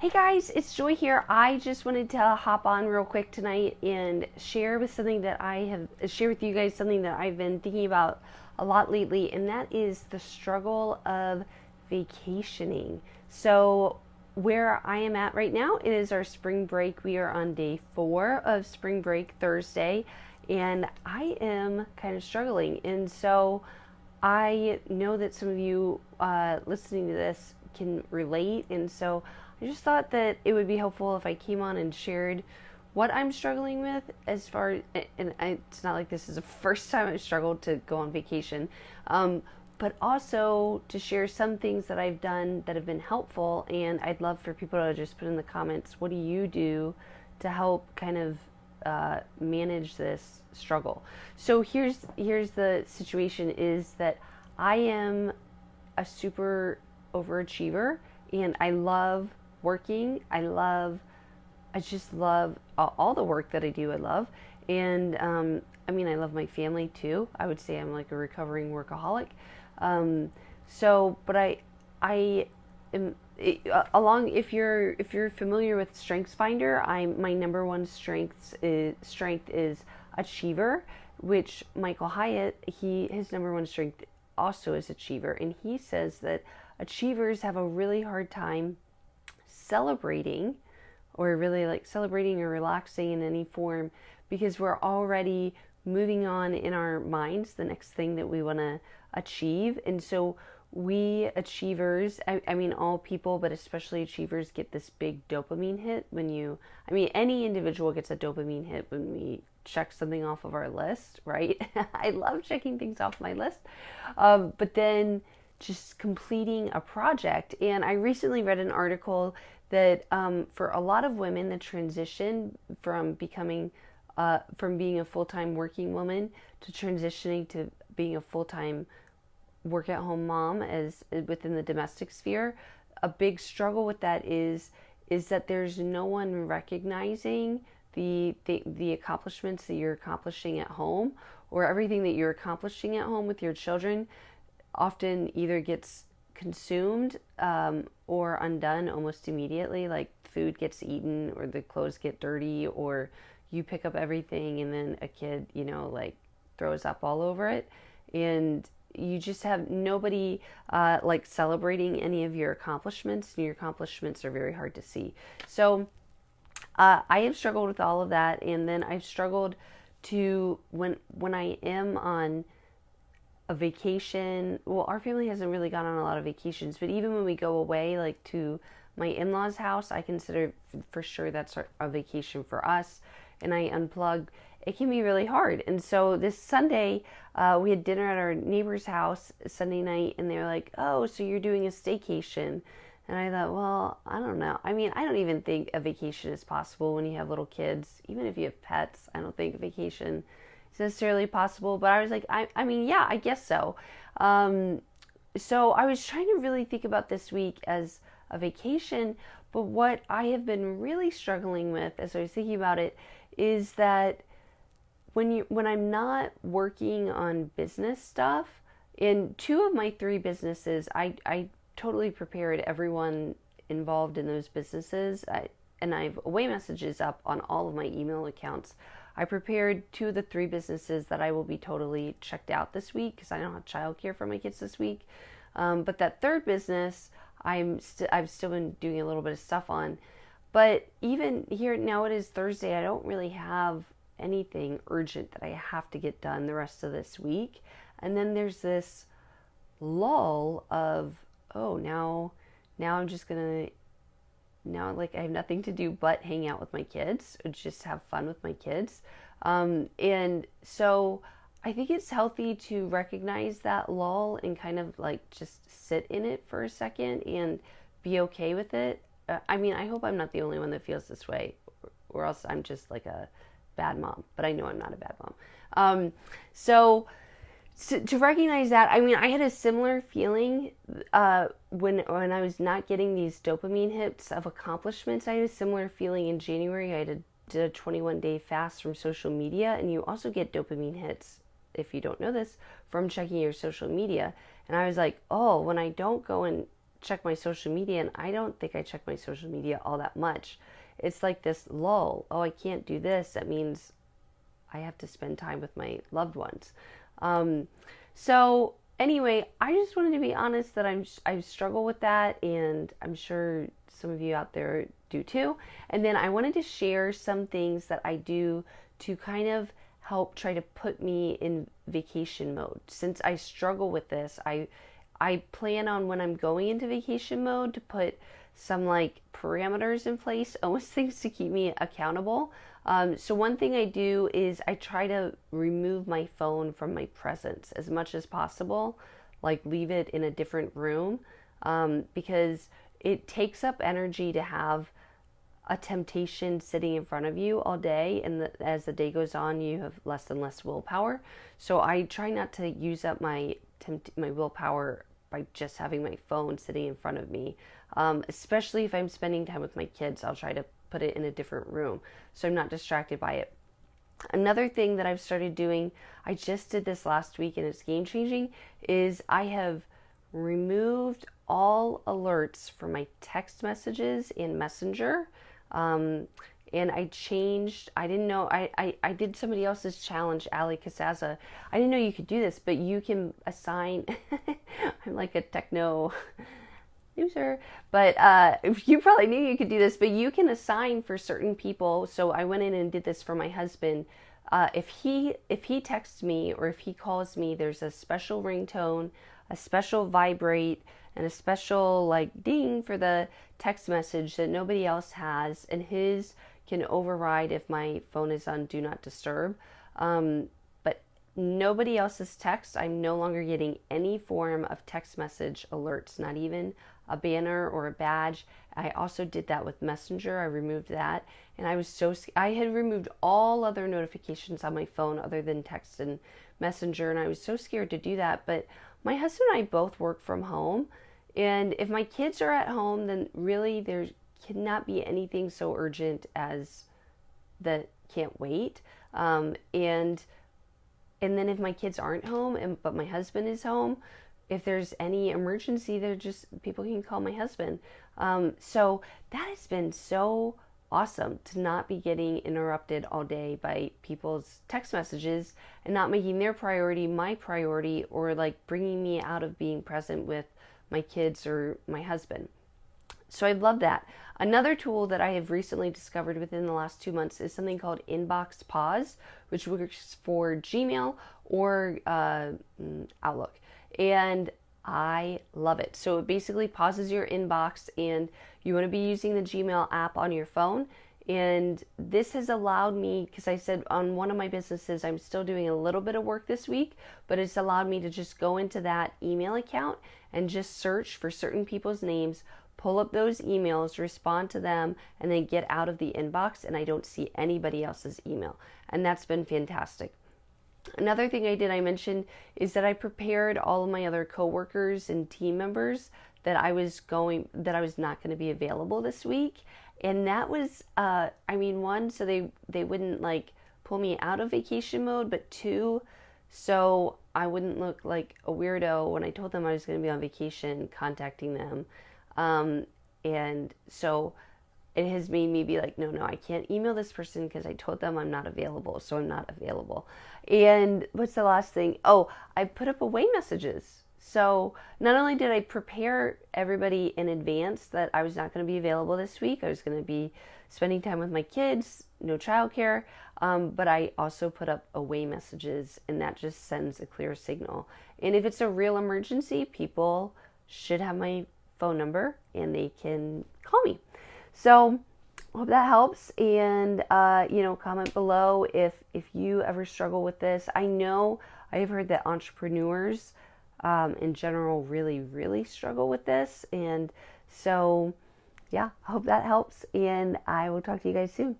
Hey guys, it's Joy here. I just wanted to hop on real quick tonight and share with you guys something that I've been thinking about a lot lately, and that is the struggle of vacationing. So where I am at right now, it is our spring break. We are on day 4 of spring break Thursday, and I am kind of struggling. And so I know that some of you listening to this can relate, and so I just thought that it would be helpful if I came on and shared what I'm struggling with it's not like this is the first time I've struggled to go on vacation, but also to share some things that I've done that have been helpful, and I'd love for people to just put in the comments, what do you do to help kind of manage this struggle? So here's the situation is that I am a super overachiever, and I love working. I just love all the work that I do. I love, and I love my family too. I would say I'm like a recovering workaholic. But I am along. If you're familiar with StrengthsFinder, my number one strength is achiever, which Michael Hyatt, his number one strength also is achiever, and he says that achievers have a really hard time celebrating, or really like celebrating or relaxing in any form, because we're already moving on in our minds the next thing that we want to achieve. And so we achievers, all people, but especially achievers, get this big dopamine hit any individual gets a dopamine hit when we check something off of our list, right? I love checking things off my list. But then just completing a project. And I recently read an article that for a lot of women, the transition from being a full-time working woman to transitioning to being a full-time work-at-home mom as within the domestic sphere, a big struggle with that is that there's no one recognizing the accomplishments that you're accomplishing at home, or everything that you're accomplishing at home with your children often either gets consumed or undone almost immediately. Like food gets eaten, or the clothes get dirty, or you pick up everything and then a kid throws up all over it, and you just have nobody celebrating any of your accomplishments, and your accomplishments are very hard to see. So I have struggled with all of that, and then I've struggled to when I am on a vacation. Well, our family hasn't really gone on a lot of vacations, but even when we go away, like to my in-laws' house, I consider for sure that's a vacation for us, and I unplug. It can be really hard. And so this Sunday, we had dinner at our neighbor's house Sunday night, and they were like, "Oh, so you're doing a staycation?" And I thought, well, I don't know. I don't even think a vacation is possible when you have little kids. Even if you have pets, I don't think a vacation is necessarily possible. But I was like, yeah, I guess so. So I was trying to really think about this week as a vacation. But what I have been really struggling with as I was thinking about it is that when I'm not working on business stuff, in 2 of my 3 businesses, I totally prepared everyone involved in those businesses, and I have away messages up on all of my email accounts. I prepared 2 of the 3 businesses that I will be totally checked out this week because I don't have childcare for my kids this week. But that 3rd business, I've still been doing a little bit of stuff on. But even here, now it is Thursday, I don't really have anything urgent that I have to get done the rest of this week. And then there's this lull of, oh, now I'm just gonna, I have nothing to do but hang out with my kids, or just have fun with my kids. And so I think it's healthy to recognize that lull and kind of just sit in it for a second and be okay with it. I hope I'm not the only one that feels this way, or else I'm just like a bad mom, but I know I'm not a bad mom. So to recognize that, I had a similar feeling when I was not getting these dopamine hits of accomplishments. I had a similar feeling in January. I did a 21-day fast from social media, and you also get dopamine hits, if you don't know this, from checking your social media. And I was like, oh, when I don't go and check my social media, and I don't think I check my social media all that much. It's like this lull. Oh, I can't do this. That means I have to spend time with my loved ones. So anyway, I just wanted to be honest that I struggle with that, and I'm sure some of you out there do too. And then I wanted to share some things that I do to kind of help try to put me in vacation mode. Since I struggle with this, I plan on when I'm going into vacation mode to put some like parameters in place, almost things to keep me accountable. So one thing I do is I try to remove my phone from my presence as much as possible, like leave it in a different room, because it takes up energy to have a temptation sitting in front of you all day, and as the day goes on, you have less and less willpower. So I try not to use up my willpower by just having my phone sitting in front of me. Especially if I'm spending time with my kids, I'll try to put it in a different room so I'm not distracted by it. Another thing that I've started doing, I just did this last week and it's game changing, is I have removed all alerts from my text messages in Messenger. And I didn't know, I did somebody else's challenge, Ali Casaza. I didn't know you could do this, but you can assign, I'm like a techno user, but you probably knew you could do this, but you can assign for certain people. So I went in and did this for my husband. If he texts me or if he calls me, there's a special ringtone, a special vibrate, and a special like ding for the text message that nobody else has, and his can override if my phone is on do not disturb. But nobody else's text, I'm no longer getting any form of text message alerts, not even a banner or a badge. I also did that with Messenger. I removed that, and I had removed all other notifications on my phone other than text and Messenger, and I was so scared to do that. But my husband and I both work from home, and if my kids are at home, then really there cannot be anything so urgent as that can't wait. And then if my kids aren't home, but my husband is home, if there's any emergency, people can call my husband. So that has been so awesome to not be getting interrupted all day by people's text messages and not making their priority my priority, or like bringing me out of being present with my kids or my husband. So I love that. Another tool that I have recently discovered within the last 2 months is something called Inbox Pause, which works for Gmail or Outlook. And I love it. So it basically pauses your inbox, and you want to be using the Gmail app on your phone. And this has allowed me, because I said on one of my businesses, I'm still doing a little bit of work this week, but it's allowed me to just go into that email account and just search for certain people's names, pull up those emails, respond to them, and then get out of the inbox, and I don't see anybody else's email. And that's been fantastic. Another thing I mentioned is that I prepared all of my other coworkers and team members that I was not going to be available this week. And that was, one, so they wouldn't like pull me out of vacation mode, but two, so I wouldn't look like a weirdo when I told them I was going to be on vacation contacting them. And so it has made me be like, no, I can't email this person because I told them I'm not available, so I'm not available. And what's the last thing? Oh, I put up away messages. So not only did I prepare everybody in advance that I was not going to be available this week, I was going to be spending time with my kids, no childcare, but I also put up away messages, and that just sends a clear signal. And if it's a real emergency, people should have my phone number and they can call me. So hope that helps, and comment below if you ever struggle with this. I know I have heard that entrepreneurs in general really, really struggle with this, and so yeah, I hope that helps, and I will talk to you guys soon.